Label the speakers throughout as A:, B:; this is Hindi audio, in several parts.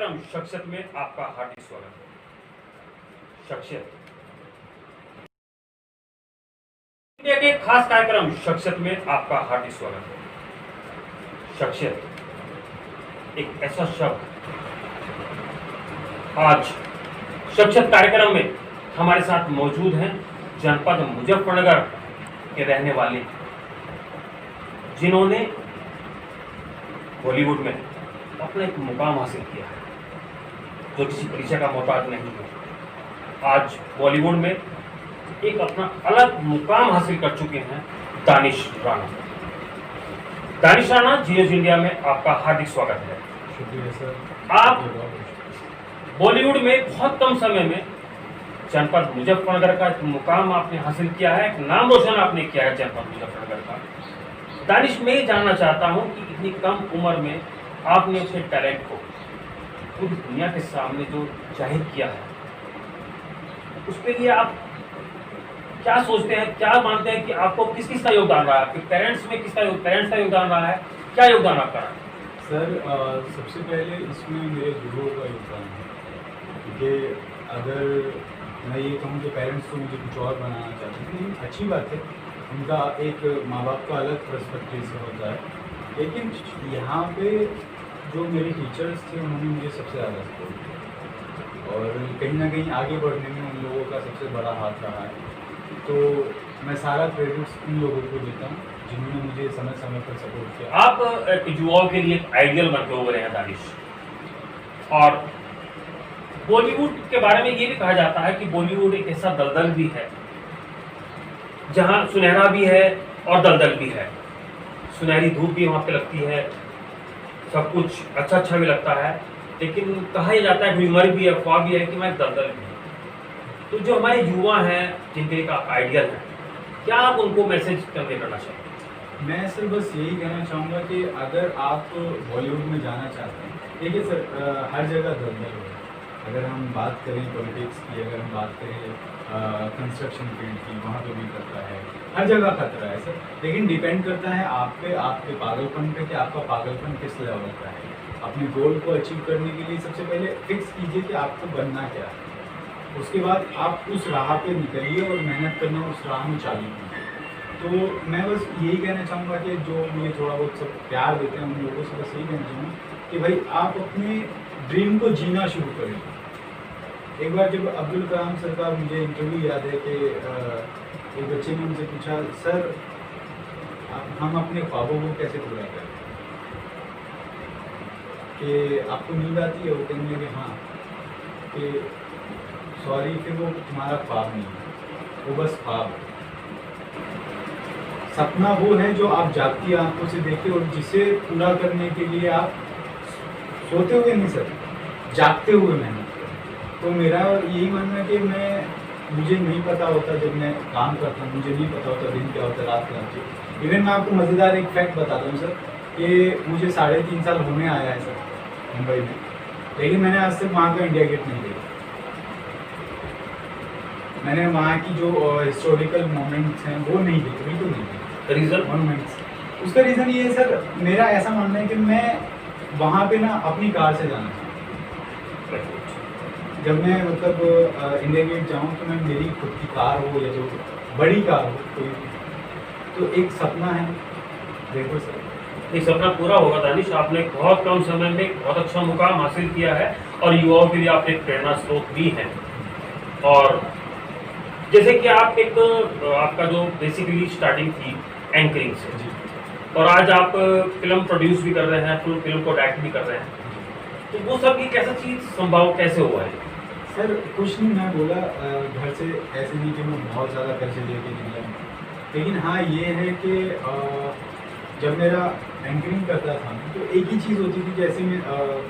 A: कार्यक्रम शख्सियत में आपका हार्दिक स्वागत है। शख्सियत इंडिया के खास कार्यक्रम शख्सियत में आपका हार्दिक स्वागत है। शख्सियत एक ऐसा शब्द, आज शख्सियत कार्यक्रम में हमारे साथ मौजूद हैं जनपद मुजफ्फरनगर के रहने वाले, जिन्होंने बॉलीवुड में अपना एक मुकाम हासिल किया है जो किसी परिचय का मोहताज नहीं है। आज बॉलीवुड में एक अपना अलग मुकाम हासिल कर चुके हैं दानिश राणा। दानिश राणा, जियोज इंडिया में आपका हार्दिक स्वागत है।
B: शुक्रिया सर।
A: आप बॉलीवुड में बहुत कम समय में जनपद मुजफ्फरनगर का एक मुकाम आपने हासिल किया है, एक नाम रोशन आपने किया है जनपद मुजफ्फरनगर का। दानिश, मैं ये जानना चाहता हूँ कि इतनी कम उम्र में आपने अपने टैलेंट को पूरी दुनिया के सामने जो जाहिर किया है, उसके लिए आप क्या सोचते हैं, क्या मानते हैं कि आपको किस किस का योगदान रहा है? आपके पेरेंट्स में पेरेंट्स का योगदान रहा है? क्या योगदान आपका रहा है?
B: सर, सबसे पहले इसमें मेरे गुरुओं का योगदान है, क्योंकि अगर मैं ये कहूँ कि पेरेंट्स तो मुझे कुछ और बनाना चाहते हैं, लेकिन अच्छी बात है, उनका एक माँ बाप का अलग पर्सपेक्टिव से होता है। लेकिन यहाँ पे जो मेरे टीचर्स थे उन्होंने मुझे सबसे ज़्यादा सपोर्ट किया और कहीं ना कहीं आगे बढ़ने में उन लोगों का सबसे बड़ा हाथ रहा है। तो मैं सारा क्रेडिट्स उन लोगों को देता हूँ जिन्होंने मुझे समय समय पर सपोर्ट किया।
A: आप एक युवाओं के लिए एक आइडियल बन के उभरे हैं दानिश, और बॉलीवुड के बारे में ये भी कहा जाता है कि बॉलीवुड एक ऐसा दलदल भी है जहाँ सुनहरा भी है और दलदल भी है। सुनहरी धूप भी वहाँ पे लगती है, सब कुछ अच्छा अच्छा भी लगता है, लेकिन कहा यह जाता है ग्लिमर भी है, ख्वाब भी है कि मैं दलदल भी हूँ। तो जो हमारे युवा हैं जिनके एक आप आइडियल हैं, क्या आप उनको मैसेज कन्वे करना चाहेंगे?
B: मैं सर बस यही कहना चाहूँगा कि अगर आप बॉलीवुड में जाना चाहते हैं, देखिए सर, हर जगह दलदल है। अगर हम बात करें पॉलिटिक्स की, अगर हम बात करें कंस्ट्रक्शन फील्ड की, वहाँ पे भी खतरा है, हर जगह खतरा है सर। लेकिन डिपेंड करता है आप पे, आपके पागलपन पे, कि आपका पागलपन किस लेवल का है। अपने गोल को अचीव करने के लिए सबसे पहले फिक्स कीजिए कि आपको बनना क्या है, उसके बाद आप उस राह पे निकलिए और मेहनत करना उस राह में चालू कीजिए। तो मैं बस यही कहना चाहूँगा कि जो मुझे थोड़ा बहुत सब प्यार देते हैं उन लोगों से बस यही कहना चाहूँगा कि भाई आप अपने ड्रीम को जीना शुरू करें। एक बार जब अब्दुल कलाम सर का मुझे इंटरव्यू याद है कि एक बच्चे ने उनसे पूछा, सर हम अपने ख्वाबों को कैसे पूरा करें, कि आपको नींद आती है? वो कहने लगे हाँ। कि सॉरी, फिर वो तुम्हारा ख्वाब नहीं है, वो बस ख्वाब है। सपना वो है जो आप जागती आंखों से देखें और जिसे पूरा करने के लिए आप सोते हुए नहीं सर, जागते हुए मेहनत। तो मेरा यही मानना है कि मुझे नहीं पता होता जब मैं काम करता हूँ, मुझे नहीं पता होता दिन क्या होता है, रात क्या होती है। इवन मैं आपको मज़ेदार एक फैक्ट बताता हूँ सर, कि मुझे 3.5 साल होने आया है सर मुंबई में, लेकिन मैंने आज तक वहाँ का इंडिया गेट नहीं देखा। मैंने वहाँ की जो हिस्टोरिकल मोमेंट्स हैं वो नहीं देखे, बिल्कुल नहीं देखे।
A: रीजन?
B: मोनूमेंट्स, उसका रीज़न ये है सर, मेरा ऐसा मानना है कि मैं वहाँ पे ना अपनी कार से जाना चाहता हूँ। जब मैं मतलब इंडिया गेट जाऊँ तो मैं मेरी खुद की कार हो या जो बड़ी कार हो कोई, तो एक सपना है। देखो सर,
A: एक सपना पूरा होगा दानिश। आपने बहुत कम समय में बहुत अच्छा मुकाम हासिल किया है और युवाओं के लिए आप एक प्रेरणा स्रोत भी हैं। और जैसे कि आप एक आपका जो बेसिकली स्टार्टिंग थी एंकरिंग से
B: जी,
A: और आज आप फिल्म प्रोड्यूस भी कर रहे हैं, फुल फिल्म को डायरेक्ट भी कर रहे हैं, तो वो सब एक ऐसा चीज़ संभव कैसे हुआ है?
B: सर कुछ नहीं, मैं बोला घर से ऐसे नहीं कि मैं बहुत ज़्यादा पैसे लेके निकला, लेकिन हाँ ये है कि जब मेरा एंकरिंग करता था तो एक ही चीज़ होती थी, जैसे मैं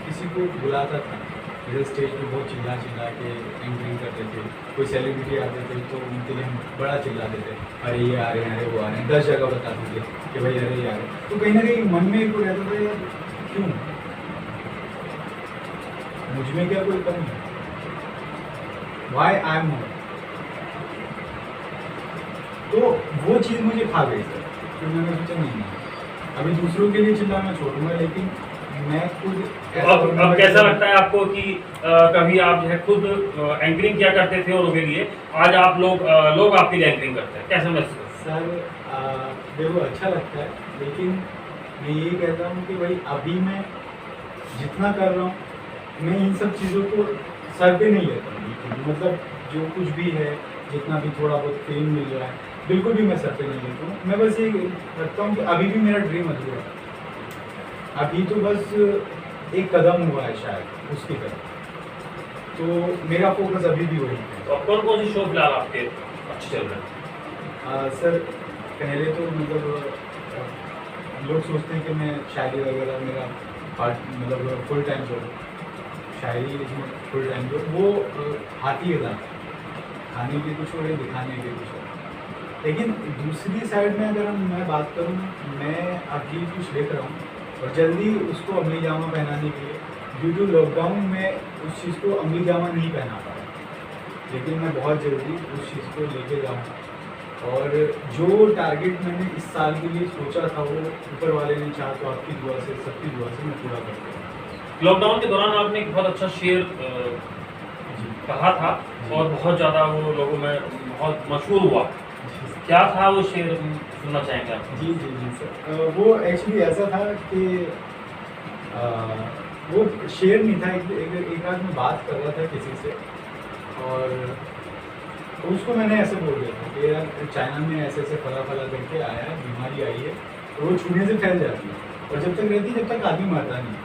B: किसी को बुलाता था, जैसे स्टेज पे बहुत चिल्ला के एंकरिंग करते थे, कोई सेलिब्रिटी आते थे तो उनके लिए हम बड़ा चिल्लाते थे, अरे ये आ रहे हैं, अरे वो आ रहे हैं, 10 जगह बताते थे कि भाई अरे ये आ रहे हैं। तो कहीं ना कहीं मन में एक रहता था, यार क्यों, मुझ में क्या कोई कमी है, वाई आई एम नॉट। तो वो चीज़ मुझे खा गई सर, फिर मैंने सोचा नहीं, अभी दूसरों के लिए चिल्लाना छोड़ूंगा, लेकिन मैं खुद
A: अब कैसा लगता है आपको कि कभी आप जो है खुद एंकरिंग किया करते थे और के लिए आज आप लोग आपके लिए एंकरिंग करते हैं, कैसा महसूस?
B: सर देखो अच्छा लगता है, लेकिन मैं यही कहता हूँ कि भाई अभी मैं जितना कर रहा हूँ मैं इन सब चीज़ों को सर पे नहीं लेता हूँ बिल्कुल भी। मतलब जो कुछ भी है, जितना भी थोड़ा बहुत फेम मिल रहा है, बिल्कुल भी मैं सर पे नहीं लेता हूँ। मैं बस ये रखता हूँ कि अभी भी मेरा ड्रीम अधूरा है, अभी तो बस एक कदम हुआ है शायद उसकी तरफ, तो मेरा फोकस अभी भी वही है।
A: तो अब कौन कौन से शो फिलहाल आपके अच्छे चल रहे हैं?
B: सर पहले तो मतलब लोग सोचते हैं कि मैं शायरी वगैरह मेरा पार्ट मतलब फुल टाइम जॉब, शायरी में फुल टाइम जॉब, वो हाथी है था, खाने के कुछ और है, दिखाने के कुछ और। लेकिन दूसरी साइड में अगर मैं बात करूँ, मैं अभी कुछ लिख रहा हूँ और जल्दी उसको अमली जामा पहनाने के लिए, ड्यू टू लॉकडाउन में उस चीज़ को अमली जामा नहीं पहना पाया, लेकिन मैं बहुत जल्दी उस चीज़ को लेके जाऊँगा। और जो टारगेट मैंने इस साल के लिए सोचा था वो ऊपर वाले ने चाहा तो आपकी दुआ से, सबकी दुआ से मैं पूरा कर दूँगा।
A: लॉकडाउन के दौरान आपने एक बहुत अच्छा शेर कहा था और बहुत ज़्यादा वो लोगों में बहुत मशहूर हुआ, क्या था वो शेर, सुनना चाहेंगे आप?
B: जी जी जी सर, वो एक्चुअली ऐसा था कि वो शेर नहीं था, एक आध में बात कर रहा था किसी से, और उसको मैंने ऐसे बोल दिया था कि यार चाइना में ऐसे ऐसे फला फला करके आया है, बीमारी आई है, और वो छूने से फैल जाती है और जब तक रहती है जब तक आदमी मरता नहीं।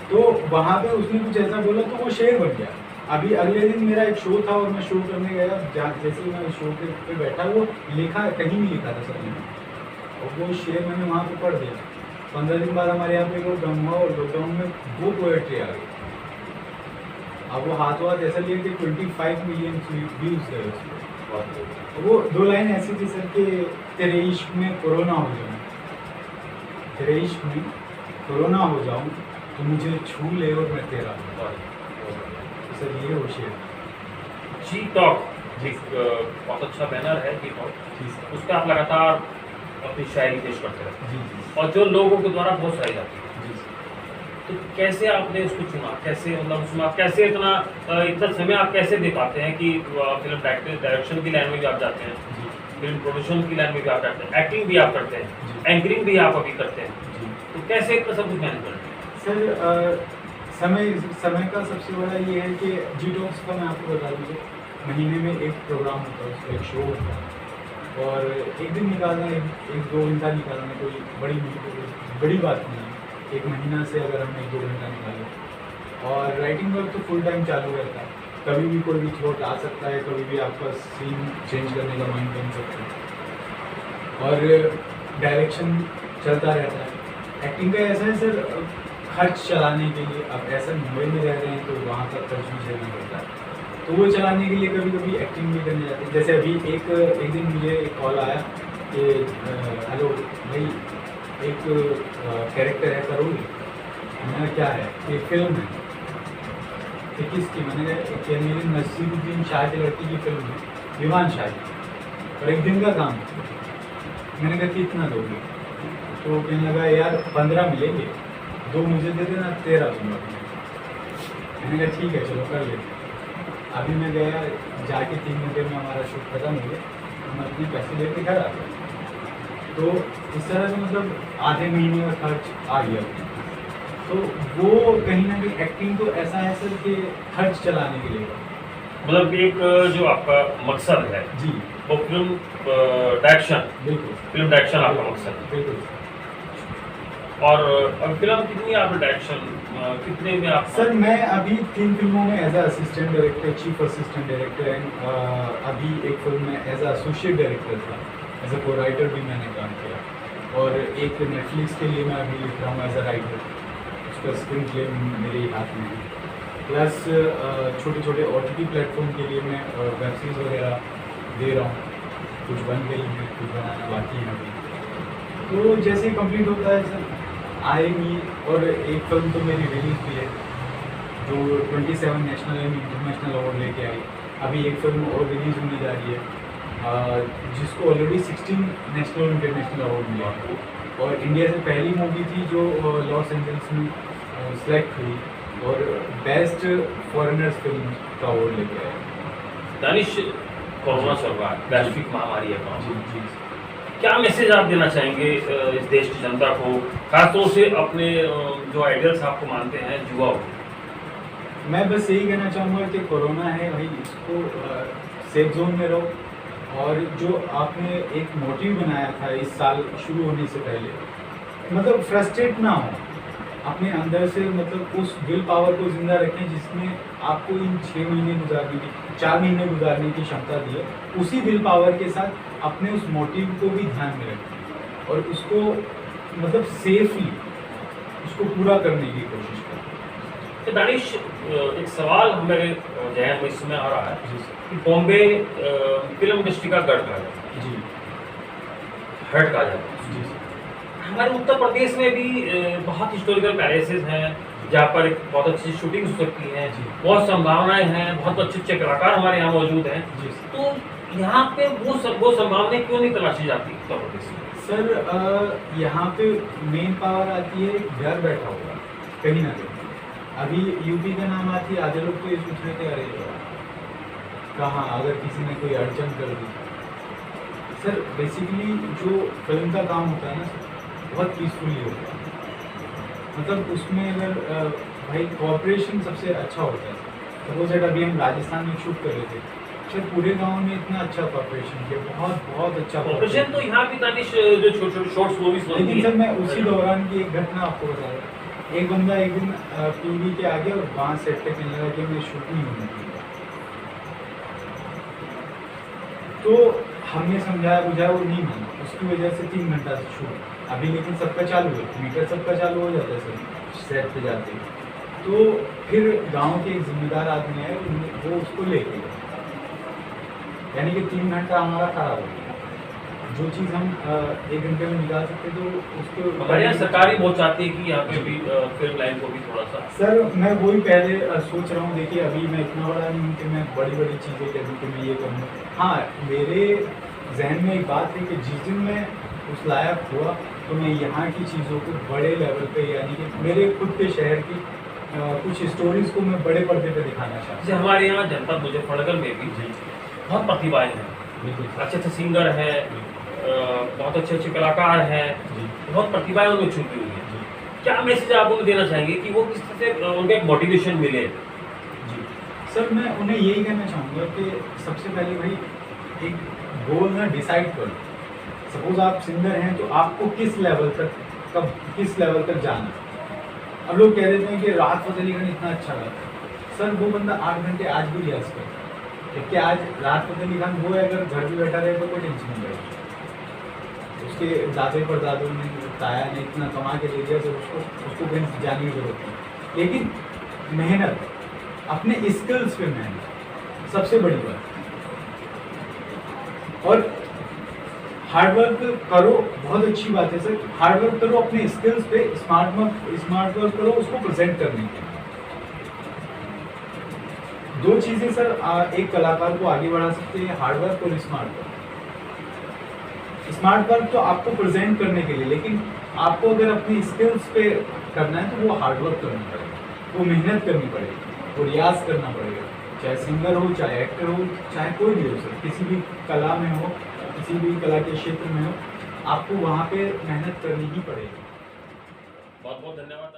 B: तो वहाँ पे उसने कुछ ऐसा बोला तो वो शेर बन गया। अभी अगले दिन मेरा एक शो था और मैं शो करने गया, जैसे ही मैं शो पे बैठा, वो लिखा कहीं नहीं लिखा था सर ने, और वो शेर मैंने वहाँ पे पढ़ दिया। 15 दिन बाद हमारे यहाँ पे लॉकडाउन हुआ और लॉकडाउन में वो पोएट्री आ गई। अब वो हाथों हाथ ऐसा लिया कि 25 मिलियन व्यूज गए उसमें। वो 2 लाइन ऐसी थी सर कि तेरे इश्क में कोरोना हो जाऊँ, तेरे इश्क में कोरोना हो जाऊँ, तो मुझे छू ले और मैं तेरा हूँ। तो सर ये वो शेर।
A: जी टॉक एक बहुत अच्छा बैनर है, जी टॉक,
B: जी सर।
A: उस पर आप लगातार अपनी शायरी पेश करते रहते
B: जी
A: हैं
B: जी
A: और जो लोगों के द्वारा बहुत सारी जाती है,
B: जी सर।
A: तो कैसे आपने उसको चुना, कैसे मतलब उसमें आप कैसे इतना समय आप कैसे दे पाते हैं कि फिल्म डायरेक्शन की लाइन में भी आप जाते हैं,
B: जी
A: फिल्म प्रोडक्शन की लाइन में भी आप जाते हैं, एक्टिंग भी आप करते हैं,
B: जी।
A: एंकरिंग भी आप अभी करते हैं,
B: जी
A: तो कैसे इतना सब कुछ मैनेज करते हैं?
B: सर समय का सबसे बड़ा ये है कि जी टॉक्स का मैं आपको बता दूँ, महीने में एक प्रोग्राम होता है, उसका एक शो होता है, और एक दिन निकालना, एक 2 घंटा निकालना कोई बड़ी बात नहीं है। एक महीना से अगर हम 1-2 घंटा निकालें, और राइटिंग वर्क तो फुल टाइम चालू रहता है, कभी भी कोई भी थॉट आ सकता है, कभी भी आपका सीन चेंज करने का माइंड बन सकता है, और डायरेक्शन चलता रहता है। एक्टिंग का ऐसा है सर, खर्च चलाने के लिए, अब ऐसा मुंबई में रह रहे हैं तो वहाँ का खर्च भी झेलना पड़ता है, तो वो चलाने के लिए कभी कभी एक्टिंग भी करने जाते हैं। जैसे अभी एक दिन मुझे एक कॉल आया कि हेलो भाई, एक कैरेक्टर है करोगी। मैंने क्या है, एक फिल्म है, कि किसकी? मैंने कहा मेरी नसीरुद्दीन शाह की लड़की की फिल्म है, विमान शाह, और एक दिन का काम है। मैंने कहा कितना दोगे? तो कहने लगा यार 15 मिलेंगे, 2 मुझे दे देना, 13 दूंगा। मैंने कहा ठीक है चलो कर लेते। अभी मैं गया, जाके 3 घंटे में हमारा शूट खत्म हो गया, हम अपने पैसे लेके घर आ गए। तो इस तरह से मतलब आधे महीने का खर्च आ गया। तो वो कहीं ना कहीं एक्टिंग तो ऐसा है सर कि खर्च चलाने के लिए,
A: मतलब एक जो आपका मकसद है
B: जी
A: वो फिल्म डायरेक्शन,
B: बिल्कुल
A: फिल्म डायरेक्शन आपका मकसद है।
B: बिल्कुल।
A: और अब फिल्म कितनी आपने डायरेक्शन कितने में आप?
B: सर मैं अभी 3 फिल्मों में as assistant director, chief assistant director and अभी एक फिल्म में एज एसोसिएट डायरेक्टर था, एज अ को राइटर भी मैंने काम किया, और एक नेटफ्लिक्स के लिए मैं अभी लिख रहा हूँ एज अ राइटर, उसका स्क्रीन प्ले मेरे ही हाथ में है। प्लस छोटे छोटे OTT प्लेटफॉर्म के लिए मैं वेब सीरीज़ वगैरह दे रहा हूँ, कुछ बन गई है, कुछ बनाना बाकी है अभी। तो जैसे ही कंप्लीट होता है सर आएंगी, और एक फिल्म तो मेरी रिलीज भी है जो 27 नेशनल एंड इंटरनेशनल अवार्ड लेके आई। अभी एक फिल्म और रिलीज होने जा रही है जिसको ऑलरेडी 16 नेशनल इंटरनेशनल अवार्ड मिला है। और इंडिया से पहली मूवी थी जो लॉस एंजल्स में सेलेक्ट हुई और बेस्ट फॉरेनर्स फिल्म का अवार्ड लेके आया।
A: दानिश, कोरोना चल रहा है, वैश्विक महामारी है,
B: जी जी।
A: क्या मैसेज आप देना चाहेंगे इस देश की जनता को, खासतौर से अपने जो आइडियल्स आपको मानते हैं युवाओं को?
B: मैं बस यही कहना चाहूँगा कि कोरोना है भाई, इसको सेफ जोन में रहो। और जो आपने एक मोटिव बनाया था इस साल शुरू होने से पहले, मतलब फ्रस्ट्रेट ना हो अपने अंदर से, मतलब उस विल पावर को जिंदा रखें जिसने आपको इन 6 महीने गुजारने की, 4 महीने गुजारने की क्षमता दी है। उसी विल पावर के साथ अपने उस मोटिव को भी ध्यान में रखें और उसको मतलब सेफली उसको पूरा करने की कोशिश करें।
A: तो दानिश, एक सवाल हमारे जहन में इस समय आ रहा है कि बॉम्बे फिल्म इंडस्ट्री का गढ़ कहा जाता है,
B: जी
A: हेड कहा जाता है।
B: जी
A: हमारे उत्तर प्रदेश में भी बहुत हिस्टोरिकल पैलेसेस हैं जहाँ पर एक बहुत अच्छी शूटिंग हो सकती है,
B: जी।
A: बहुत संभावनाएं हैं, बहुत अच्छे अच्छे कलाकार हमारे यहाँ मौजूद हैं।
B: जी
A: तो यहाँ पे वो संभावनाएं क्यों नहीं तलाशी जाती उत्तर प्रदेश में?
B: सर, यहाँ पे मेन पावर आती है घर बैठा हुआ कहीं ना कहीं। अभी यूपी का नाम आती है, आधे लोग तो ये सोच रहे थे अरे कहाँ अगर किसी ने कोई अड़चन कर दी। सर बेसिकली जो फिल्म का काम होता है ना सर, बहुत पीसफुली होता है। मतलब उसमें अगर भाई कोऑपरेशन सबसे अच्छा होता है। सपोज दैट अभी हम राजस्थान में शूट कर रहे थे, सर पूरे गांव में इतना अच्छा कोऑपरेशन किया, बहुत बहुत अच्छा
A: ऑपरेशन। तो यहाँ भी दानिश जो छोटे छोटे शॉर्ट मूवीज बनती
B: लेकिन
A: हैं,
B: सर मैं उसी दौरान की एक घटना आपको बता रहा हूँ। एक बंदा एक दिन टीवी के आगे और वहाँ सेट पे कहने लगा कि मैं शूट नहीं होने दूंगा। तो हमने समझाया बुझाया, वो नहीं माना, उसकी वजह से 3 घंटा से शूट। अभी लेकिन सबका चालू है, मीटर सबका चालू हो जाता है सर सेट पे जाते ही। तो फिर गांव के एक जिम्मेदार आदमी है, वो उसको लेके गए, यानी कि 3 घंटा हमारा खराब हो गया। जो चीज़ हम 1 घंटे में निकाल सकते तो उसको
A: हमारे यहाँ सरकारी बहुत चाहती है कि यहाँ पे भी फिल्म लाइन को भी थोड़ा सा।
B: सर मैं वही पहले सोच रहा हूँ। देखिए अभी मैं इतना बड़ा नहीं हूँ कि मैं बड़ी बड़ी चीज़ें करूँ कि मैं ये करूँ। हाँ, मेरे जहन में एक बात है कि जिस दिन मैं उस लायक हुआ तो मैं यहाँ की चीज़ों को बड़े लेवल पे, यानी कि मेरे खुद के शहर की कुछ स्टोरीज को मैं बड़े पर्दे पे दिखाना चाहता
A: जैसे हमारे यहाँ जनपद मुजफ्फरनगर में भी बहुत प्रतिभाएं हैं,
B: हूँ।
A: अच्छे अच्छे सिंगर हैं, बहुत अच्छे अच्छे कलाकार हैं,
B: जी
A: बहुत प्रतिभाएं उनमें छुपी हुई हैं।
B: जी
A: क्या मैसेज आप उन्हें देना चाहेंगे कि वो किस तरह से उनको एक मोटिवेशन मिले?
B: जी सर, मैं उन्हें यही कहना चाहूँगा कि सबसे पहले भाई एक गोल ना डिसाइड करो। सपोज आप सिंगर हैं तो आपको किस लेवल तक, कब किस लेवल तक जाना है। अब लोग कह देते हैं कि राहत फ़तेह अली खान इतना अच्छा गाता है। सर वो बंदा 8 घंटे आज भी रियाज करता है, क्योंकि आज राहत फ़तेह अली खान वो है, अगर घर भी बैठा रहे तो कोई टेंशन नहीं रहेगी। उसके दादे परदादों ने, ताया ने इतना कमा के दे दिया तो उसको कहीं जाने की जरूरत नहीं। लेकिन मेहनत, अपने स्किल्स पे मेहनत सबसे बड़ी बात। और हार्डवर्क करो, बहुत अच्छी बात है सर, हार्डवर्क करो अपने स्किल्स पे, स्मार्ट वर्क करो उसको प्रेजेंट करने के। 2 चीज़ें सर एक कलाकार को आगे बढ़ा सकते हैं, हार्डवर्क और स्मार्ट वर्क। स्मार्ट वर्क तो आपको प्रेजेंट करने के लिए, लेकिन आपको अगर अपनी स्किल्स पे करना है तो वो हार्डवर्क करना पड़ेगा, वो मेहनत करनी पड़ेगी, वो रियाज करना पड़ेगा। चाहे सिंगर हो, चाहे एक्टर हो, चाहे कोई भी हो सर, किसी भी कला में हो, किसी भी कला के क्षेत्र में हो, आपको वहाँ पे मेहनत करनी ही पड़ेगी।
A: बहुत बहुत धन्यवाद।